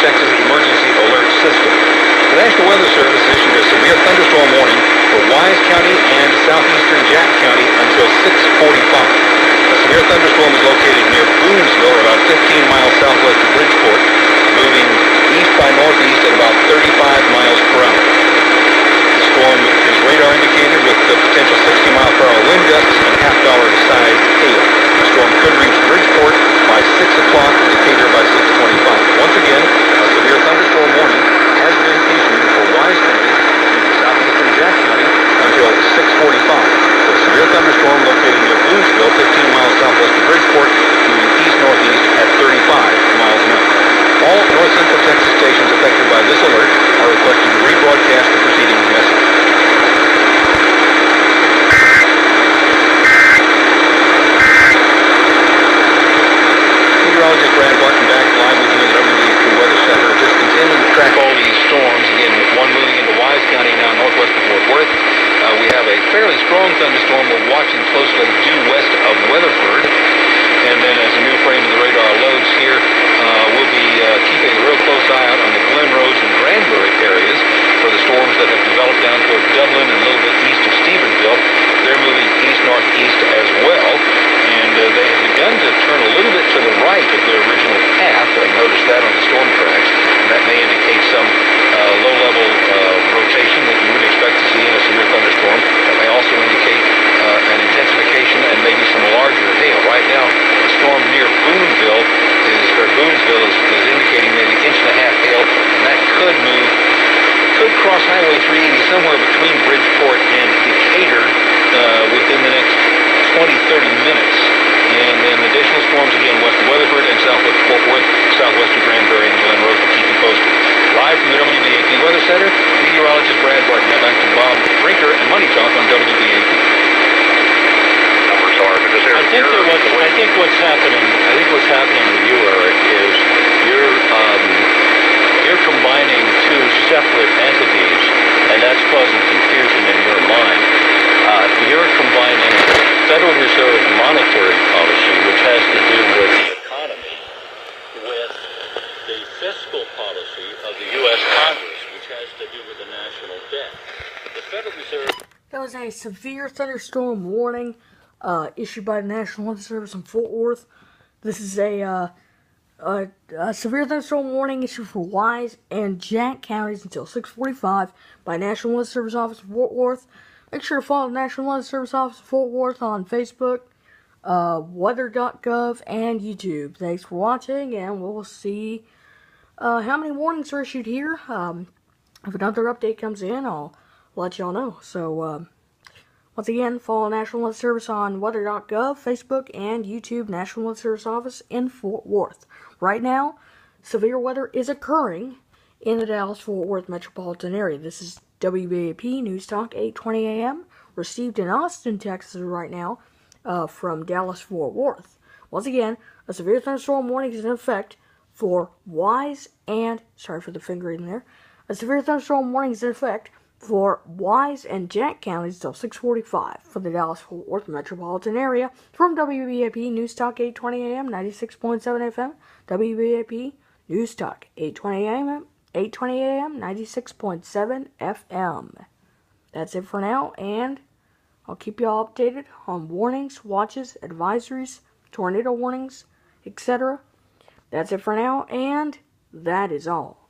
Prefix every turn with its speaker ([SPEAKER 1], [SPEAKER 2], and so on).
[SPEAKER 1] Texas Emergency Alert System. The National Weather Service issued a severe thunderstorm warning for Wise County and southeastern Jack County until 6:45. A severe thunderstorm is located near Boonsville, or about 15 miles southwest of Bridgeport, moving east by northeast at about 35 miles per hour. The storm is radar indicated with the potential 60-mile-per-hour wind gusts and half-dollar-sized hail. The storm could reach Bridgeport by 6 o'clock and Decatur by 6:25. Once again, a severe thunderstorm warning has been issued for Wise County and southeastern Jack County until 6:45. For a severe thunderstorm located near Boonsville, 15 miles southwest of Bridgeport, moving east-northeast at 35 miles an hour. All North Central Texas stations affected by this alert are requested to rebroadcast the preceding message. Meteorologist Brad Barton back live with you in the W BAP Weather Center. Just continuing to track all these storms. Again, one moving into Wise County now northwest of Fort Worth. We have a fairly strong thunderstorm we're watching closely due west of Weatherford. And then as a new frame of the radar loads here, we'll be keeping a real close eye out on the Glen Rose and Granbury areas for the storms that have developed down toward Dublin and a little bit east of Stephenville. They're moving east-northeast as well. And they have begun to turn a little bit to the right of their original path. I noticed that on the storm tracks. And that may indicate some low-level rotation that you would expect to see in a severe thunderstorm. That may also indicate an intensification and maybe some larger hail. Right now, the storm near Boonsville is indicating maybe 1.5 inches hail, and that could cross Highway 380 somewhere between Bridgeport and Decatur within the next 20-30 minutes. And then additional storms again west of Weatherford and southwest Fort Worth, southwest of Granbury and Glen Rose will keep you posted. Live from the W BAP Weather Center, meteorologist Brad Barton. Now back to Bob Brinker and Money Talk on W BAP.
[SPEAKER 2] I think what's happening with you, Eric, is you're combining two separate entities, and that's causing confusion in your mind. You're combining Federal Reserve monetary policy, which has to do with the economy, with the fiscal policy of the U.S. Congress, which has to do with the national debt. The Federal Reserve...
[SPEAKER 3] That was a severe thunderstorm warning issued by the National Weather Service in Fort Worth. This is a severe thunderstorm warning issued for Wise and Jack counties until 6:45 by National Weather Service Office in Fort Worth. Make sure to follow the National Weather Service Office in Fort Worth on Facebook, weather.gov, and YouTube. Thanks for watching, and we'll see how many warnings are issued here. If another update comes in, I'll let y'all know. So, once again, follow National Weather Service on weather.gov, Facebook, and YouTube, National Weather Service Office in Fort Worth. Right now, severe weather is occurring in the Dallas-Fort Worth metropolitan area. This is W BAP Newstock 820 AM, received in Austin, Texas right now, from Dallas-Fort Worth. Once again, a severe thunderstorm warning is in effect for Wise and, sorry for the fingering there, a severe thunderstorm warning is in effect for Wise and Jack counties until 6:45 for the Dallas-Fort Worth metropolitan area. From W BAP Newstock 820 AM, 96.7 FM, W BAP Newstock 820 AM, 96.7 FM. That's it for now, and I'll keep you all updated on warnings, watches, advisories, tornado warnings, etc. That's it for now, and that is all.